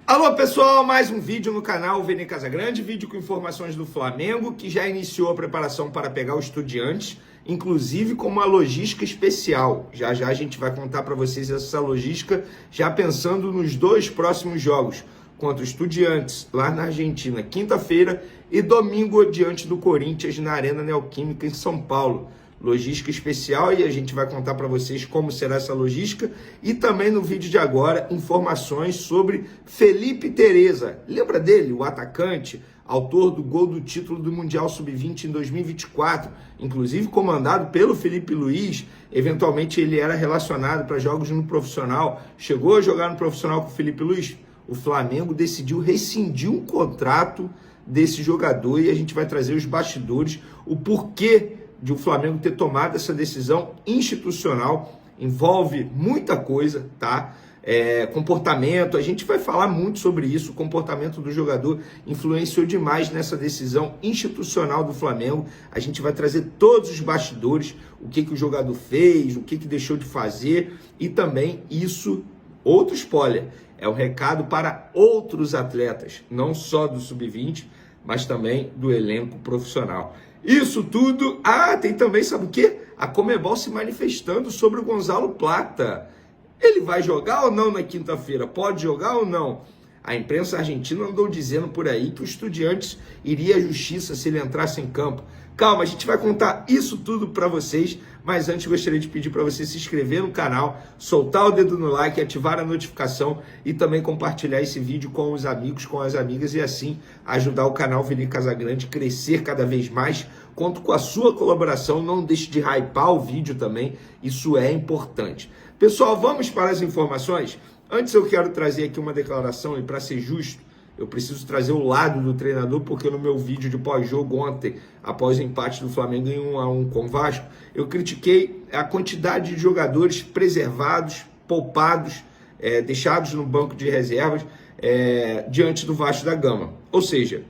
Alô pessoal, mais um vídeo no canal Vene Casagrande, vídeo com informações do Flamengo, que já iniciou a preparação para pegar o Estudiantes, inclusive com uma logística especial. Já já a gente vai contar para vocês essa logística, já pensando nos dois próximos jogos, contra o Estudiantes, lá na Argentina, quinta-feira, e domingo diante do Corinthians, na Arena Neoquímica, em São Paulo. Logística especial, e a gente vai contar para vocês como será essa logística, e também no vídeo de agora, informações sobre Felipe Tereza. Lembra dele, o atacante, autor do gol do título do Mundial Sub-20 em 2024, inclusive comandado pelo Felipe Luiz. Eventualmente ele era relacionado para jogos no profissional, chegou a jogar no profissional com o Felipe Luiz. O Flamengo decidiu rescindir um contrato desse jogador, e a gente vai trazer os bastidores, o porquê de o Flamengo ter tomado essa decisão institucional. Envolve muita coisa, tá? Comportamento, a gente vai falar muito sobre isso. O comportamento do jogador influenciou demais nessa decisão institucional do Flamengo. A gente vai trazer todos os bastidores, o que o jogador fez, o que deixou de fazer, e também isso, outro spoiler, é um recado para outros atletas, não só do Sub-20, mas também do elenco profissional. Isso tudo. Tem também, sabe o quê? A Conmebol se manifestando sobre o Gonzalo Plata. Ele vai jogar ou não na quinta-feira? Pode jogar ou não? A imprensa argentina andou dizendo por aí que o Estudiantes iria à justiça se ele entrasse em campo. Calma, a gente vai contar isso tudo para vocês, mas antes gostaria de pedir para você se inscrever no canal, soltar o dedo no like, ativar a notificação e também compartilhar esse vídeo com os amigos, com as amigas, e assim ajudar o canal Vene Casagrande a crescer cada vez mais. Conto com a sua colaboração, não deixe de hypar o vídeo também, isso é importante. Pessoal, vamos para as informações? Antes eu quero trazer aqui uma declaração, e para ser justo, eu preciso trazer o lado do treinador, porque no meu vídeo de pós-jogo ontem, após o empate do Flamengo em 1-1 com o Vasco, eu critiquei a quantidade de jogadores preservados, poupados, deixados no banco de reservas diante do Vasco da Gama. Ou seja,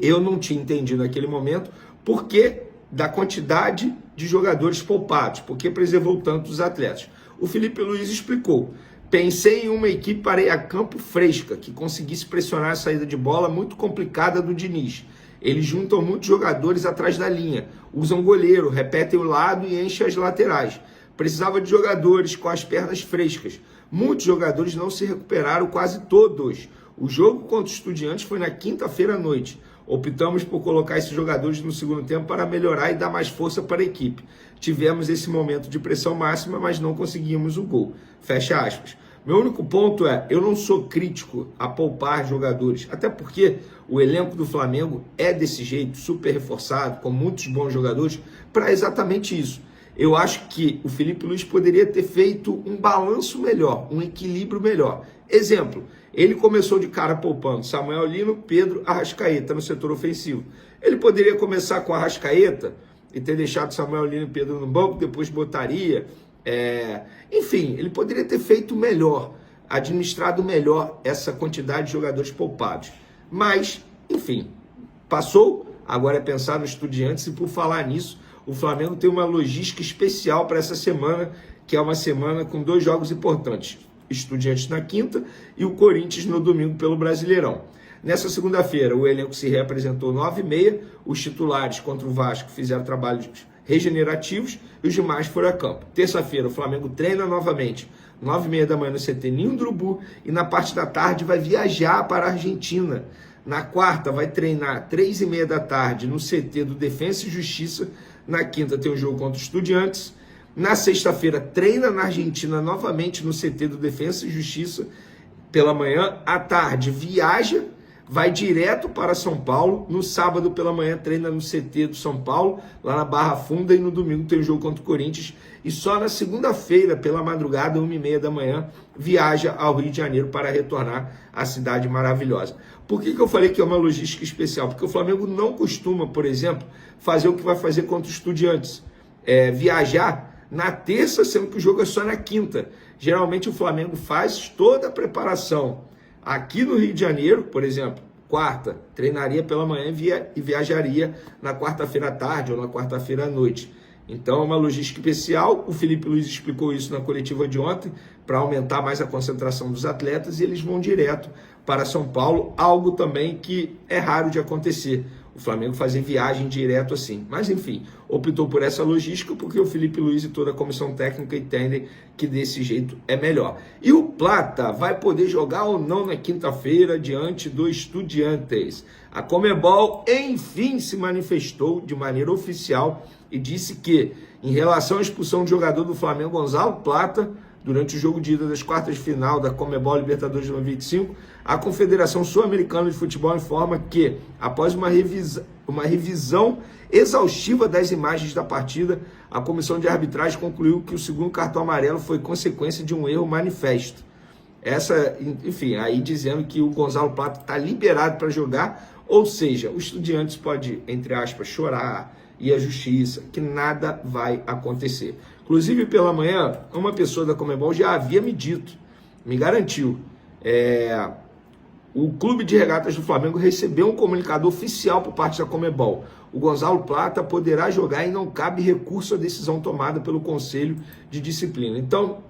eu não tinha entendido naquele momento por que da quantidade de jogadores poupados, por que preservou tantos atletas. O Felipe Luiz explicou. Pensei em uma equipe para a campo fresca, que conseguisse pressionar a saída de bola muito complicada do Diniz. Eles juntam muitos jogadores atrás da linha, usam goleiro, repetem o lado e enchem as laterais. Precisava de jogadores com as pernas frescas. Muitos jogadores não se recuperaram, quase todos. O jogo contra os Estudiantes foi na quinta-feira à noite. Optamos por colocar esses jogadores no segundo tempo para melhorar e dar mais força para a equipe. Tivemos esse momento de pressão máxima, mas não conseguimos o gol. Fecha aspas. Meu único ponto eu não sou crítico a poupar jogadores, até porque o elenco do Flamengo é desse jeito, super reforçado, com muitos bons jogadores, para exatamente isso. Eu acho que o Felipe Luiz poderia ter feito um balanço melhor, um equilíbrio melhor. Exemplo, ele começou de cara poupando Samuel Lino, Pedro, Arrascaeta no setor ofensivo. Ele poderia começar com Arrascaeta e ter deixado Samuel Lino e Pedro no banco, depois botaria. Enfim, ele poderia ter feito melhor, administrado melhor essa quantidade de jogadores poupados. Mas, enfim, passou, agora é pensar no Estudiantes, e por falar nisso, o Flamengo tem uma logística especial para essa semana, que é uma semana com dois jogos importantes. Estudiantes na quinta e o Corinthians no domingo pelo Brasileirão. Nessa segunda-feira, o elenco se reapresentou 9h30, os titulares contra o Vasco fizeram trabalhos regenerativos e os demais foram a campo. Terça-feira, o Flamengo treina novamente, 9h30 da manhã no CT Ninho do Urubu, e na parte da tarde vai viajar para a Argentina. Na quarta, vai treinar 3h30 da tarde no CT do Defensa e Justiça. Na quinta, tem um jogo contra os Estudiantes. Na sexta-feira, treina na Argentina novamente no CT do Defensa e Justiça pela manhã. À tarde, viaja, vai direto para São Paulo. No sábado pela manhã, treina no CT do São Paulo, lá na Barra Funda, e no domingo tem o jogo contra o Corinthians. E só na segunda-feira, pela madrugada, 1h30 da manhã, viaja ao Rio de Janeiro para retornar à cidade maravilhosa. Por que eu falei que é uma logística especial? Porque o Flamengo não costuma, por exemplo, fazer o que vai fazer contra os Estudiantes. Viajar na terça, sendo que o jogo é só na quinta. Geralmente o Flamengo faz toda a preparação aqui no Rio de Janeiro, por exemplo, quarta, treinaria pela manhã e viajaria na quarta-feira à tarde ou na quarta-feira à noite. Então é uma logística especial, o Felipe Luiz explicou isso na coletiva de ontem, para aumentar mais a concentração dos atletas, e eles vão direto para São Paulo, algo também que é raro de acontecer, o Flamengo fazer viagem direto assim. Mas enfim, optou por essa logística porque o Felipe Luiz e toda a comissão técnica entendem que desse jeito é melhor. E o Plata vai poder jogar ou não na quinta-feira diante do Estudiantes? A Conmebol enfim se manifestou de maneira oficial e disse que, em relação à expulsão de jogador do Flamengo, Gonzalo Plata, durante o jogo de ida das quartas de final da Conmebol Libertadores 2025, a Confederação Sul-Americana de Futebol informa que, após uma revisão exaustiva das imagens da partida, a comissão de arbitragem concluiu que o segundo cartão amarelo foi consequência de um erro manifesto. Enfim, aí dizendo que o Gonzalo Plata está liberado para jogar, ou seja, o Estudiantes pode, entre aspas, chorar, e a justiça, que nada vai acontecer. Inclusive, pela manhã, uma pessoa da Conmebol já havia me dito, me garantiu, o Clube de Regatas do Flamengo recebeu um comunicado oficial por parte da Conmebol. O Gonzalo Plata poderá jogar e não cabe recurso à decisão tomada pelo Conselho de Disciplina. Então,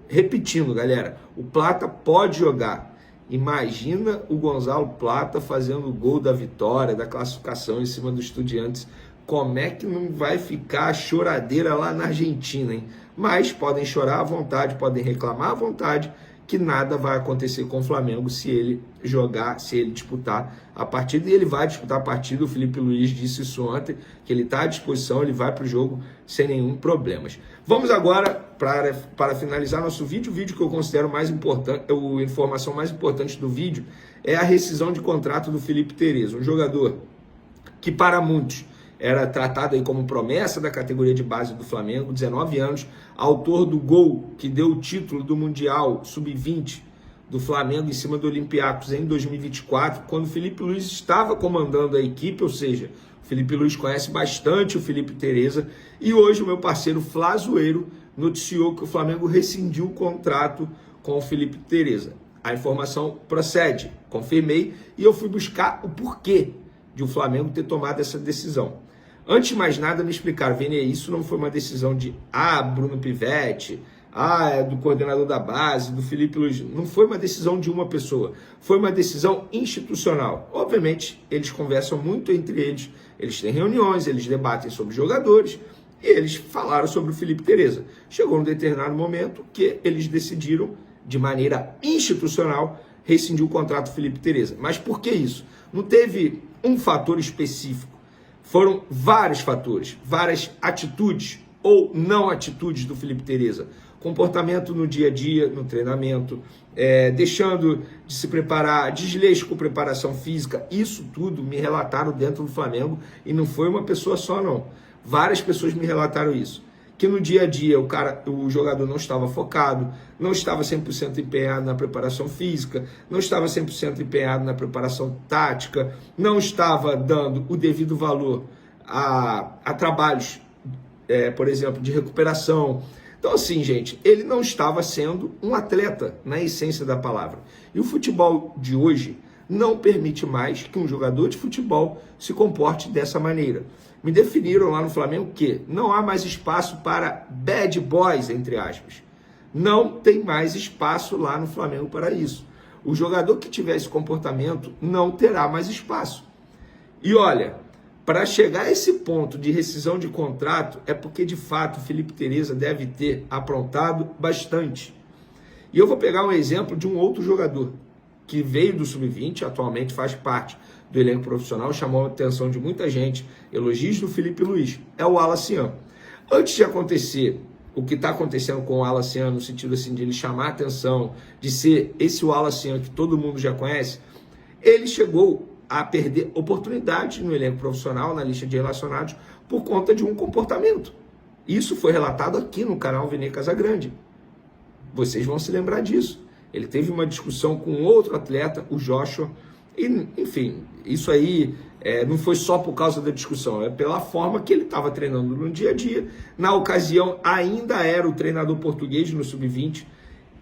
repetindo, galera, o Plata pode jogar. Imagina o Gonzalo Plata fazendo o gol da vitória, da classificação em cima dos Estudiantes. Como é que não vai ficar a choradeira lá na Argentina, hein? Mas podem chorar à vontade, podem reclamar à vontade, que nada vai acontecer com o Flamengo se ele jogar, se ele disputar a partida. E ele vai disputar a partida, o Felipe Luiz disse isso ontem, que ele está à disposição, ele vai para o jogo sem nenhum problema. Vamos agora, para finalizar nosso vídeo, o vídeo que eu considero mais importante, a informação mais importante do vídeo, é a rescisão de contrato do Felipe Tereza, um jogador que para muitos era tratado aí como promessa da categoria de base do Flamengo, 19 anos, autor do gol que deu o título do Mundial Sub-20 do Flamengo em cima do Olympiacos em 2024, quando o Felipe Luiz estava comandando a equipe, ou seja, o Felipe Luiz conhece bastante o Felipe Tereza, e hoje o meu parceiro Flazoeiro noticiou que o Flamengo rescindiu o contrato com o Felipe Tereza. A informação procede, confirmei, e eu fui buscar o porquê de o Flamengo ter tomado essa decisão. Antes de mais nada, me explicaram, Vene, isso não foi uma decisão de Bruno Pivetti, do coordenador da base, do Felipe Luiz. Não foi uma decisão de uma pessoa, foi uma decisão institucional. Obviamente, eles conversam muito entre eles, eles têm reuniões, eles debatem sobre jogadores, e eles falaram sobre o Felipe Tereza. Chegou um determinado momento que eles decidiram, de maneira institucional, rescindir o contrato do Felipe Tereza. Mas por que isso? Não teve um fator específico. Foram vários fatores, várias atitudes ou não atitudes do Felipe Tereza. Comportamento no dia a dia, no treinamento, deixando de se preparar, desleixo com preparação física. Isso tudo me relataram dentro do Flamengo e não foi uma pessoa só, não. Várias pessoas me relataram isso. Que no dia a dia o jogador não estava focado, não estava 100% empenhado na preparação física, não estava 100% empenhado na preparação tática, não estava dando o devido valor a trabalhos, por exemplo, de recuperação. Então assim, gente, ele não estava sendo um atleta na essência da palavra. E o futebol de hoje não permite mais que um jogador de futebol se comporte dessa maneira. Me definiram lá no Flamengo que não há mais espaço para bad boys, entre aspas. Não tem mais espaço lá no Flamengo para isso. O jogador que tiver esse comportamento não terá mais espaço. E olha, para chegar a esse ponto de rescisão de contrato, é porque de fato o Felipe Tereza deve ter aprontado bastante. E eu vou pegar um exemplo de um outro jogador que veio do Sub-20, atualmente faz parte do elenco profissional, chamou a atenção de muita gente, elogios do Felipe Luiz, é o Alacian. Antes de acontecer o que está acontecendo com o Alacian, no sentido assim de ele chamar a atenção, de ser esse o Alacian que todo mundo já conhece, ele chegou a perder oportunidade no elenco profissional, na lista de relacionados, por conta de um comportamento. Isso foi relatado aqui no canal Vene Casagrande. Vocês vão se lembrar disso. Ele teve uma discussão com outro atleta, o Joshua, e, enfim, isso aí não foi só por causa da discussão, é pela forma que ele estava treinando no dia a dia. Na ocasião, ainda era o treinador português no Sub-20,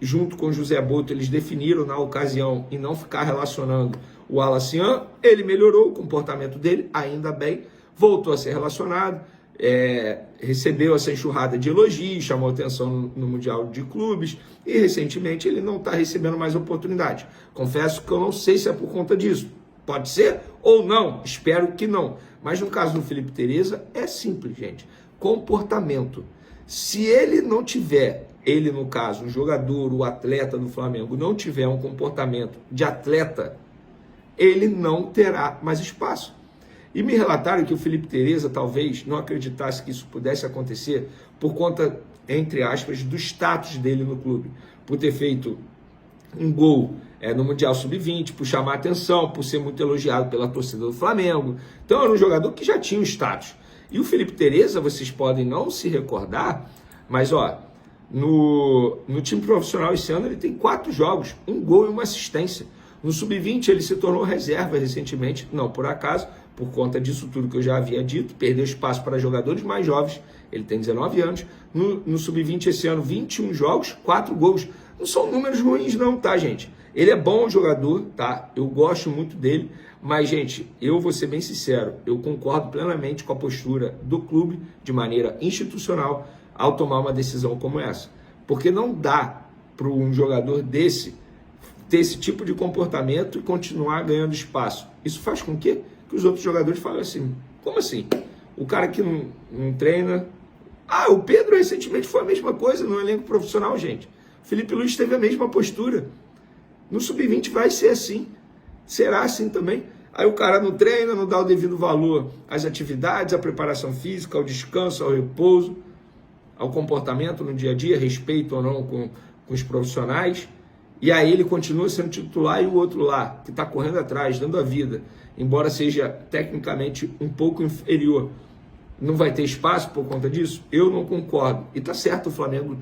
junto com o José Boto, eles definiram na ocasião e não ficar relacionando o Alacian. Ele melhorou o comportamento dele, ainda bem, voltou a ser relacionado, recebeu essa enxurrada de elogios, chamou atenção no Mundial de Clubes e recentemente ele não está recebendo mais oportunidade. Confesso que eu não sei se é por conta disso. Pode ser ou não, espero que não. Mas no caso do Felipe Tereza é simples, gente. Comportamento. Se ele não tiver, ele no caso, o jogador, o atleta do Flamengo, não tiver um comportamento de atleta, ele não terá mais espaço. E me relataram que o Felipe Tereza talvez não acreditasse que isso pudesse acontecer por conta, entre aspas, do status dele no clube. Por ter feito um gol no Mundial Sub-20, por chamar atenção, por ser muito elogiado pela torcida do Flamengo. Então era um jogador que já tinha um status. E o Felipe Tereza, vocês podem não se recordar, mas no time profissional esse ano ele tem 4 jogos, 1 gol e 1 assistência. No Sub-20 ele se tornou reserva recentemente, não por acaso, por conta disso tudo que eu já havia dito, perdeu espaço para jogadores mais jovens, ele tem 19 anos, no Sub-20 esse ano 21 jogos, 4 gols, não são números ruins não, tá gente? Ele é bom jogador, tá? Eu gosto muito dele, mas gente, eu vou ser bem sincero, eu concordo plenamente com a postura do clube, de maneira institucional, ao tomar uma decisão como essa, porque não dá para um jogador desse ter esse tipo de comportamento e continuar ganhando espaço. Isso faz com que os outros jogadores falem assim, como assim? O cara que não treina... o Pedro recentemente foi a mesma coisa no elenco profissional, gente. O Felipe Luiz teve a mesma postura. No Sub-20 vai ser assim. Será assim também. Aí o cara não treina, não dá o devido valor às atividades, à preparação física, ao descanso, ao repouso, ao comportamento no dia a dia, respeito ou não com os profissionais. E aí ele continua sendo titular e o outro lá, que está correndo atrás, dando a vida, embora seja tecnicamente um pouco inferior, não vai ter espaço por conta disso? Eu não concordo. E está certo o Flamengo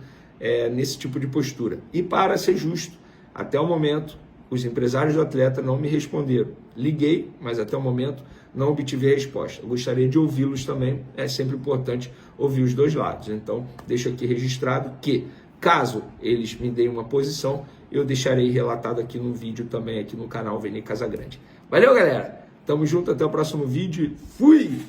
nesse tipo de postura. E para ser justo, até o momento, os empresários do atleta não me responderam. Liguei, mas até o momento não obtive resposta. Eu gostaria de ouvi-los também, é sempre importante ouvir os dois lados. Então, deixo aqui registrado que, caso eles me deem uma posição, eu deixarei relatado aqui no vídeo também, aqui no canal Vene Casagrande. Valeu, galera! Tamo junto, até o próximo vídeo. Fui!